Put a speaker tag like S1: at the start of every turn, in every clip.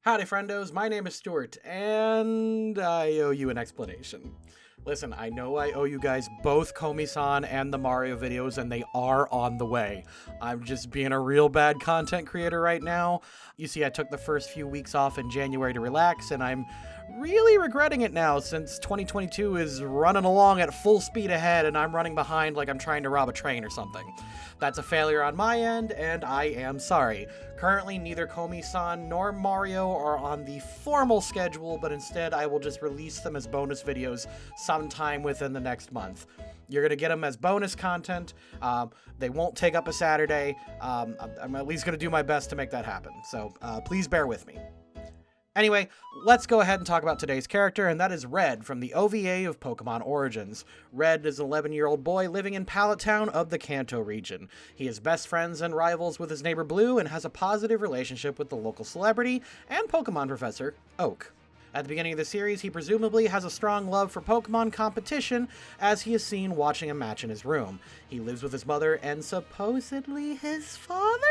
S1: Howdy friendos, my name is Stuart, and I owe you an explanation. Listen, I know I owe you guys both Komi-san and the Mario videos, and they are on the way. I'm just being a real bad content creator right now. You see, I took the first few weeks off in January to relax, and I'm really regretting it now since 2022 is running along at full speed ahead and I'm running behind like I'm trying to rob a train or something. That's a failure on my end, and I am sorry. Currently, neither Komi-san nor Mario are on the formal schedule, but instead I will just release them as bonus videos sometime within the next month. You're going to get them as bonus content. They won't take up a Saturday. I'm at least going to do my best to make that happen, so please bear with me. Anyway, let's go ahead and talk about today's character, and that is Red from the OVA of Pokemon Origins. Red is an 11-year-old boy living in Pallet Town of the Kanto region. He is best friends and rivals with his neighbor Blue and has a positive relationship with the local celebrity and Pokemon professor, Oak. At the beginning of the series, he presumably has a strong love for Pokemon competition, as he is seen watching a match in his room. He lives with his mother and supposedly his father?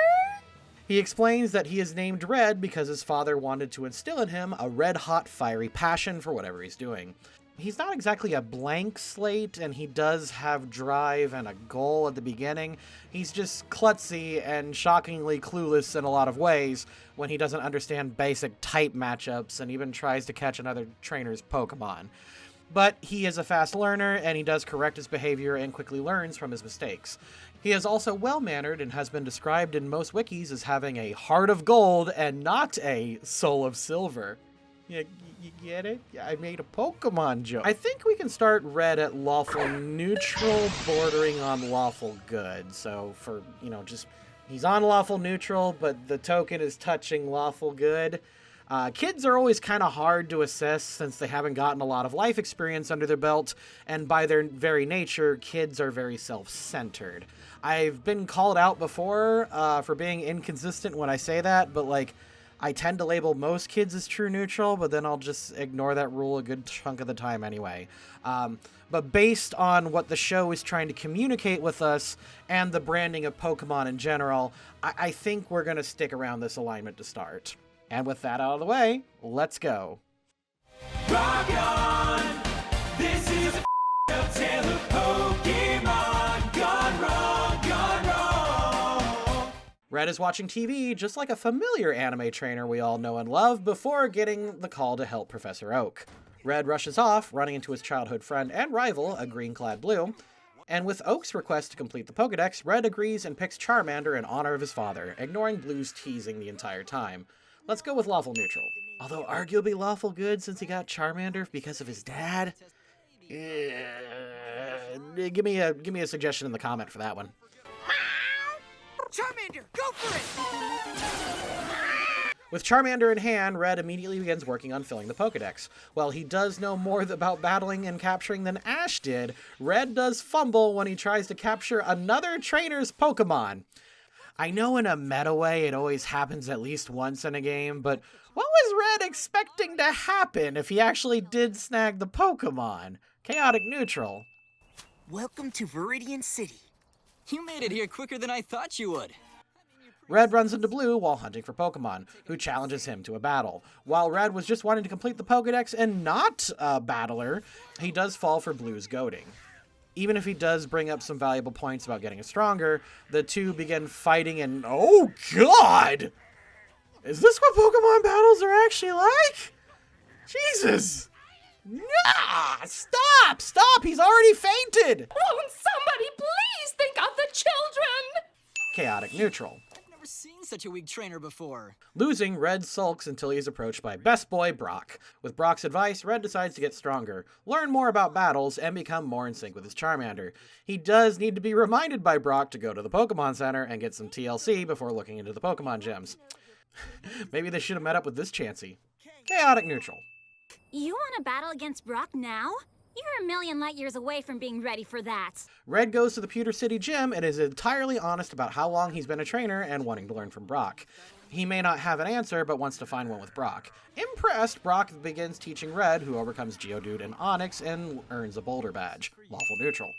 S1: He explains that he is named Red because his father wanted to instill in him a red-hot, fiery passion for whatever he's doing. He's not exactly a blank slate, and he does have drive and a goal at the beginning. He's just klutzy and shockingly clueless in a lot of ways when he doesn't understand basic type matchups and even tries to catch another trainer's Pokemon. But he is a fast learner, and he does correct his behavior and quickly learns from his mistakes. He is also well-mannered and has been described in most wikis as having a heart of gold and not a soul of silver. You get it? I made a Pokemon joke. I think we can start Red at Lawful Neutral, bordering on Lawful Good. So for, he's on Lawful Neutral, but the token is touching Lawful Good. Kids are always kind of hard to assess since they haven't gotten a lot of life experience under their belt, and by their very nature, kids are very self-centered. I've been called out before for being inconsistent when I say that, but I tend to label most kids as true neutral, but then I'll just ignore that rule a good chunk of the time anyway. But based on what the show is trying to communicate with us and the branding of Pokemon in general, I think we're going to stick around this alignment to start. And with that out of the way, let's go.
S2: Rock on! This is a tale of Pokemon gone wrong, gone wrong!
S1: Red is watching TV just like a familiar anime trainer we all know and love before getting the call to help Professor Oak. Red rushes off, running into his childhood friend and rival, a green-clad Blue. And with Oak's request to complete the Pokedex, Red agrees and picks Charmander in honor of his father, ignoring Blue's teasing the entire time. Let's go with Lawful Neutral. Although arguably Lawful Good since he got Charmander because of his dad. Give me a suggestion in the comment for that one.
S3: Charmander, go for it!
S1: With Charmander in hand, Red immediately begins working on filling the Pokedex. While he does know more about battling and capturing than Ash did, Red does fumble when he tries to capture another trainer's Pokemon. I know in a meta way it always happens at least once in a game, but what was Red expecting to happen if he actually did snag the Pokemon? Chaotic Neutral.
S3: Welcome to Viridian City.
S4: You made it here quicker than I thought you would.
S1: Red runs into Blue while hunting for Pokemon, who challenges him to a battle. While Red was just wanting to complete the Pokedex and not a battler, he does fall for Blue's goading. Even if he does bring up some valuable points about getting stronger, the two begin fighting and oh god! Is this what Pokemon battles are actually like? Jesus! Nah! Stop! He's already fainted!
S5: Won't somebody please think of the children?
S1: Chaotic Neutral.
S4: I've never seen such a weak trainer before.
S1: Losing, Red sulks until he is approached by best boy Brock. With Brock's advice, Red decides to get stronger, learn more about battles, and become more in sync with his Charmander. He does need to be reminded by Brock to go to the Pokemon Center and get some TLC before looking into the Pokemon gems. Maybe they should have met up with this Chansey. Chaotic Neutral.
S6: You want to battle against Brock now? You're a million light years away from being ready for that.
S1: Red goes to the Pewter City Gym and is entirely honest about how long he's been a trainer and wanting to learn from Brock. He may not have an answer, but wants to find one with Brock. Impressed, Brock begins teaching Red, who overcomes Geodude and Onix and earns a Boulder Badge. Lawful Neutral.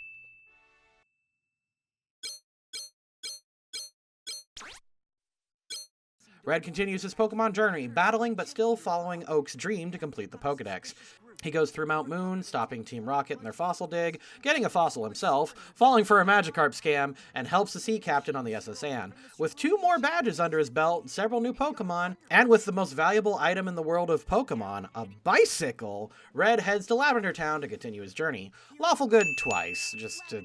S1: Red continues his Pokemon journey, battling but still following Oak's dream to complete the Pokedex. He goes through Mount Moon, stopping Team Rocket in their fossil dig, getting a fossil himself, falling for a Magikarp scam, and helps the Sea Captain on the SS Anne. With 2 more badges under his belt, several new Pokemon, and with the most valuable item in the world of Pokemon, a bicycle, Red heads to Lavender Town to continue his journey. Lawful good twice, just to...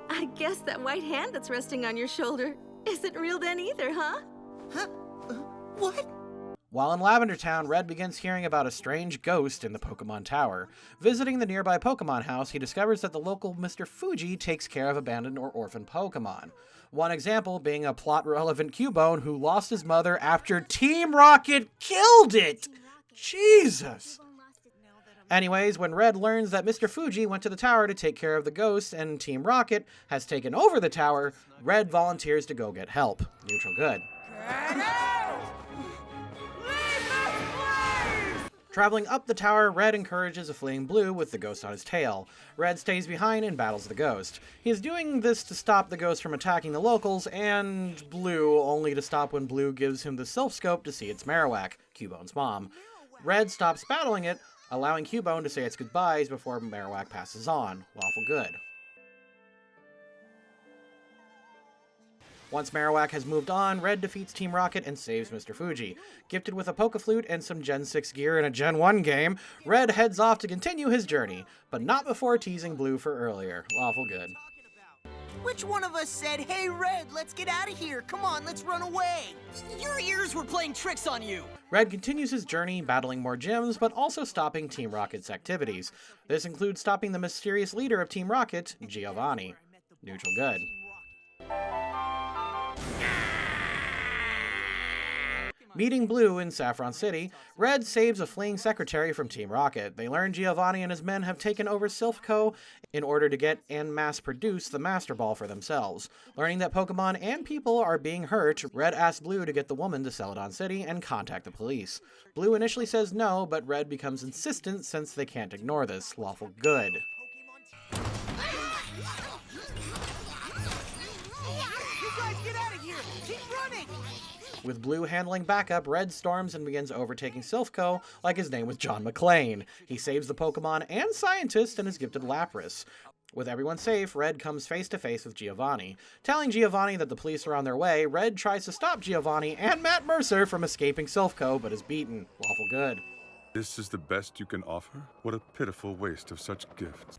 S7: I guess that white hand that's resting on your shoulder isn't real then either, huh?
S3: Huh? What?
S1: While in Lavender Town, Red begins hearing about a strange ghost in the Pokemon Tower. Visiting the nearby Pokemon house, he discovers that the local Mr. Fuji takes care of abandoned or orphaned Pokemon. One example being a plot-relevant Cubone who lost his mother after Team Rocket killed it! Jesus! Anyways, when Red learns that Mr. Fuji went to the tower to take care of the ghost and Team Rocket has taken over the tower, Red volunteers to go get help. Neutral good. Traveling up the tower, Red encourages a fleeing Blue with the ghost on his tail. Red stays behind and battles the ghost. He is doing this to stop the ghost from attacking the locals, and Blue only to stop when Blue gives him the Silph Scope to see it's Marowak, Cubone's mom. Red stops battling it, allowing Cubone to say its goodbyes before Marowak passes on. Lawful good. Once Marowak has moved on, Red defeats Team Rocket and saves Mr. Fuji. Gifted with a Poke-Flute and some Gen 6 gear in a Gen 1 game, Red heads off to continue his journey, but not before teasing Blue for earlier. Lawful good.
S3: Which one of us said, "Hey, Red, let's get out of here. Come on, let's run away"?
S4: Your ears were playing tricks on you!
S1: Red continues his journey, battling more gyms, but also stopping Team Rocket's activities. This includes stopping the mysterious leader of Team Rocket, Giovanni. Neutral good. Meeting Blue in Saffron City, Red saves a fleeing secretary from Team Rocket. They learn Giovanni and his men have taken over Silph Co. in order to get and mass-produce the Master Ball for themselves. Learning that Pokemon and people are being hurt, Red asks Blue to get the woman to Celadon City and contact the police. Blue initially says no, but Red becomes insistent since they can't ignore this. Lawful good.
S3: You guys get out of here! Keep running!
S1: With Blue handling backup, Red storms and begins overtaking Silph Co. like his name was John McClane. He saves the Pokemon and scientist and is gifted Lapras. With everyone safe, Red comes face to face with Giovanni. Telling Giovanni that the police are on their way, Red tries to stop Giovanni and Matt Mercer from escaping Silph Co. but is beaten. Lawful good.
S8: This is the best you can offer? What a pitiful waste of such gifts.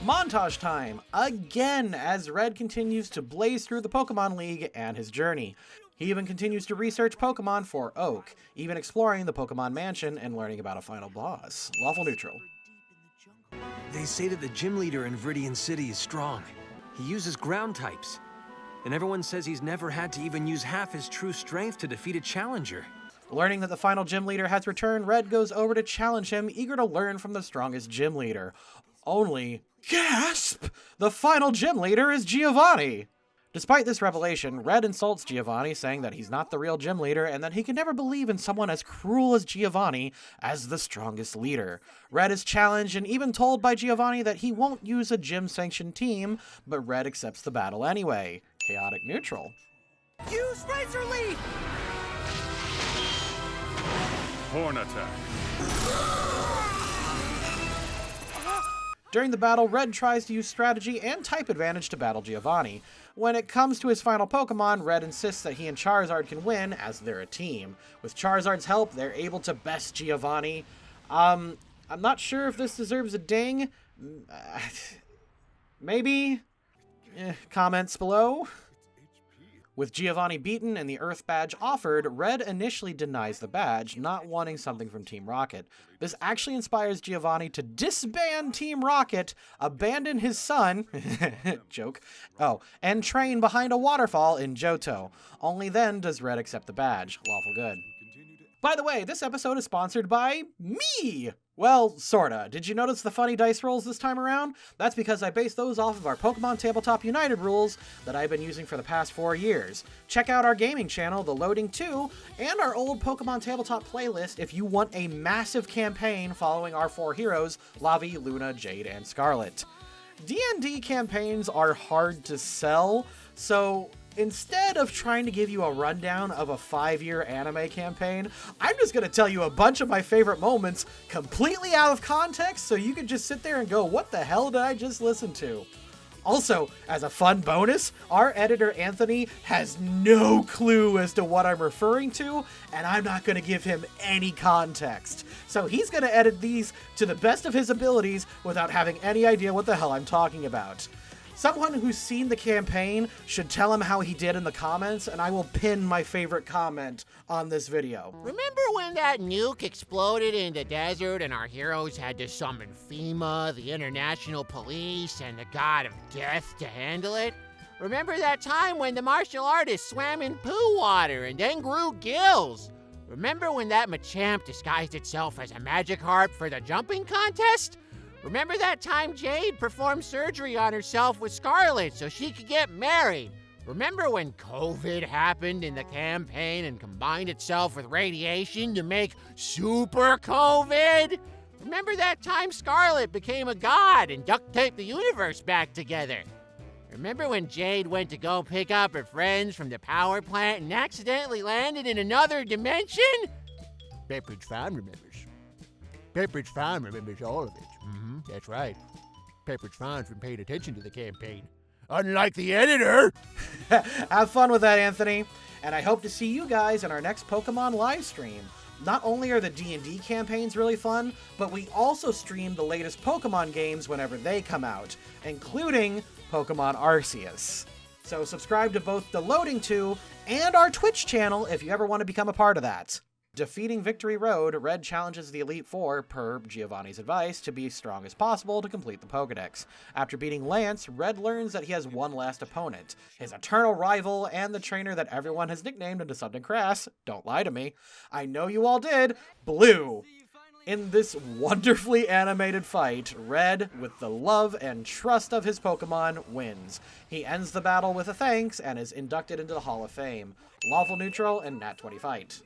S1: Montage time, again, as Red continues to blaze through the Pokemon League and his journey. He even continues to research Pokemon for Oak, even exploring the Pokemon Mansion and learning about a final boss. Lawful Neutral.
S9: They say that the gym leader in Viridian City is strong. He uses ground types, and everyone says he's never had to even use half his true strength to defeat a challenger.
S1: Learning that the final gym leader has returned, Red goes over to challenge him, eager to learn from the strongest gym leader. Only, gasp! The final gym leader is Giovanni! Despite this revelation, Red insults Giovanni, saying that he's not the real gym leader and that he can never believe in someone as cruel as Giovanni as the strongest leader. Red is challenged and even told by Giovanni that he won't use a gym-sanctioned team, but Red accepts the battle anyway. Chaotic Neutral.
S3: Use Razor Leaf!
S8: Horn attack.
S1: During the battle, Red tries to use strategy and type advantage to battle Giovanni. When it comes to his final Pokemon, Red insists that he and Charizard can win, as they're a team. With Charizard's help, they're able to best Giovanni. I'm not sure if this deserves a ding. Maybe? Comments below. With Giovanni beaten and the Earth badge offered, Red initially denies the badge, not wanting something from Team Rocket. This actually inspires Giovanni to disband Team Rocket, abandon his son, joke, and train behind a waterfall in Johto. Only then does Red accept the badge. Lawful good. By the way, this episode is sponsored by me! Well, sorta. Did you notice the funny dice rolls this time around? That's because I based those off of our Pokemon Tabletop United rules that I've been using for the past 4 years. Check out our gaming channel, TheLoadingCrew, and our old Pokemon Tabletop playlist if you want a massive campaign following our 4 heroes, Lavi, Luna, Jade, and Scarlet. D&D campaigns are hard to sell, So instead of trying to give you a rundown of a 5-year anime campaign, I'm just going to tell you a bunch of my favorite moments completely out of context so you can just sit there and go, what the hell did I just listen to? Also, as a fun bonus, our editor Anthony has no clue as to what I'm referring to, and I'm not going to give him any context. So he's going to edit these to the best of his abilities without having any idea what the hell I'm talking about. Someone who's seen the campaign should tell him how he did in the comments, and I will pin my favorite comment on this video.
S10: Remember when that nuke exploded in the desert and our heroes had to summon FEMA, the international police, and the god of death to handle it? Remember that time when the martial artist swam in poo water and then grew gills? Remember when that Machamp disguised itself as a magic harp for the jumping contest? Remember that time Jade performed surgery on herself with Scarlet so she could get married? Remember when COVID happened in the campaign and combined itself with radiation to make Super COVID? Remember that time Scarlet became a god and duct taped the universe back together? Remember when Jade went to go pick up her friends from the power plant and accidentally landed in another dimension? Pepperidge Farm remembers. Pepperidge Farm remembers all of it. That's right. Pepperidge Farm's been paying attention to the campaign. Unlike the editor!
S1: Have fun with that, Anthony. And I hope to see you guys in our next Pokemon live stream. Not only are the D&D campaigns really fun, but we also stream the latest Pokemon games whenever they come out, including Pokemon Arceus. So subscribe to both TheLoadingCrew and our Twitch channel if you ever want to become a part of that. Defeating Victory Road, Red challenges the Elite Four, per Giovanni's advice, to be as strong as possible to complete the Pokedex. After beating Lance, Red learns that he has one last opponent, his eternal rival and the trainer that everyone has nicknamed into something crass. Don't lie to me. I know you all did. Blue. In this wonderfully animated fight, Red, with the love and trust of his Pokemon, wins. He ends the battle with a thanks and is inducted into the Hall of Fame. Lawful Neutral and Nat 20 fight.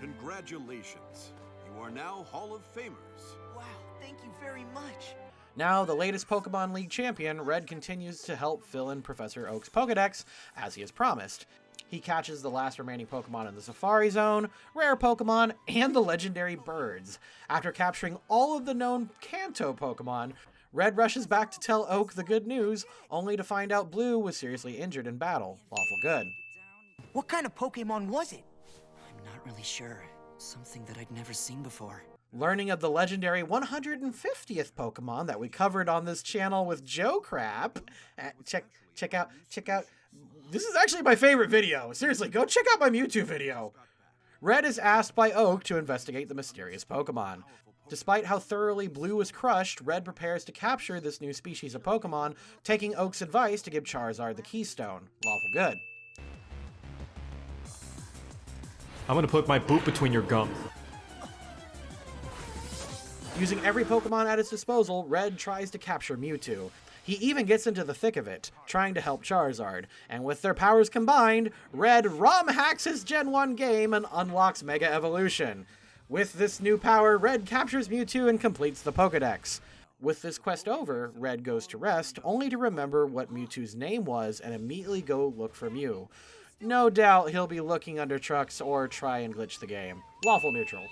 S11: Congratulations. You are now Hall of Famers.
S3: Wow, thank you very much.
S1: Now, the latest Pokemon League champion, Red continues to help fill in Professor Oak's Pokedex, as he has promised. He catches the last remaining Pokemon in the Safari Zone, rare Pokemon, and the legendary birds. After capturing all of the known Kanto Pokemon, Red rushes back to tell Oak the good news, only to find out Blue was seriously injured in battle. Lawful good.
S3: What kind of Pokemon was it?
S4: I'm not really sure. Something that I'd never seen before.
S1: Learning of the legendary 150th Pokemon that we covered on this channel with Joe Crap. Check out. This is actually my favorite video. Seriously, go check out my Mewtwo video. Red is asked by Oak to investigate the mysterious Pokemon. Despite how thoroughly Blue was crushed, Red prepares to capture this new species of Pokemon, taking Oak's advice to give Charizard the Keystone. Lawful good.
S12: I'm gonna put my boot between your gums.
S1: Using every Pokemon at its disposal, Red tries to capture Mewtwo. He even gets into the thick of it, trying to help Charizard, and with their powers combined, Red ROM hacks his Gen 1 game and unlocks Mega Evolution. With this new power, Red captures Mewtwo and completes the Pokedex. With this quest over, Red goes to rest, only to remember what Mewtwo's name was and immediately go look for Mew. No doubt he'll be looking under trucks or try and glitch the game. Lawful Neutral.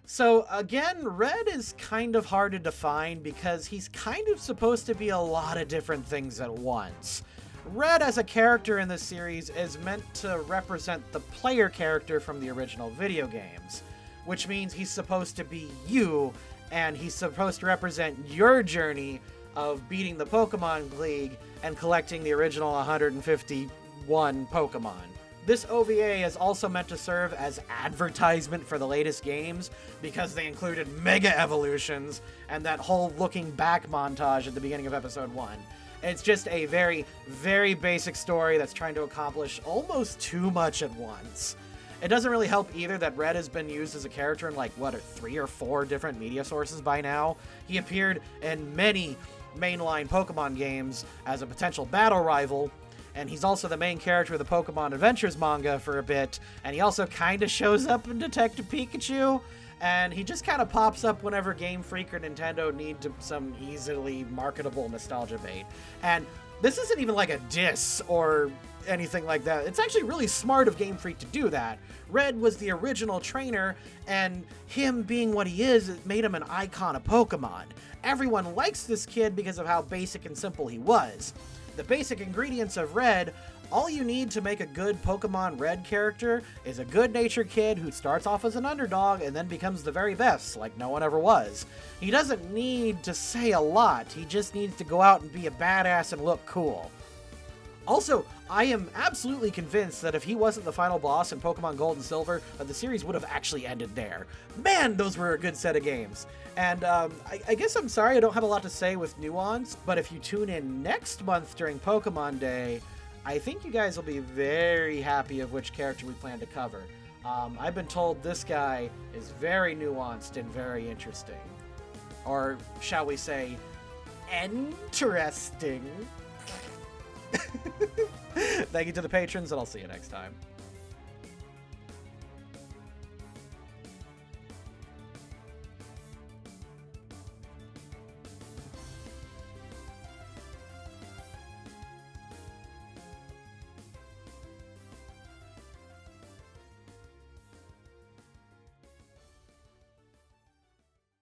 S1: So again, Red is kind of hard to define because he's kind of supposed to be a lot of different things at once. Red as a character in this series is meant to represent the player character from the original video games, which means he's supposed to be you, and he's supposed to represent your journey of beating the Pokemon League and collecting the original 151 Pokemon. This OVA is also meant to serve as advertisement for the latest games because they included Mega Evolutions and that whole looking back montage at the beginning of episode 1. It's just a very, very basic story that's trying to accomplish almost too much at once. It doesn't really help either that Red has been used as a character in 3 or 4 different media sources by now. He appeared in many mainline Pokemon games as a potential battle rival, and he's also the main character of the Pokemon Adventures manga for a bit, and he also kind of shows up in Detective Pikachu. and he just kind of pops up whenever Game Freak or Nintendo need some easily marketable nostalgia bait. And this isn't even like a diss or anything like that. It's actually really smart of Game Freak to do that. Red was the original trainer, and him being what he is, it made him an icon of Pokemon. Everyone likes this kid because of how basic and simple he was. The basic ingredients of Red, all you need to make a good Pokemon Red character is a good-natured kid who starts off as an underdog and then becomes the very best, like no one ever was. He doesn't need to say a lot, he just needs to go out and be a badass and look cool. Also, I am absolutely convinced that if he wasn't the final boss in Pokemon Gold and Silver, that the series would have actually ended there. Man, those were a good set of games. And I guess I'm sorry I don't have a lot to say with Nuance, but if you tune in next month during Pokemon Day, I think you guys will be very happy of which character we plan to cover. I've been told this guy is very nuanced and very interesting. Or shall we say, interesting. Thank you to the patrons, and I'll see you next time.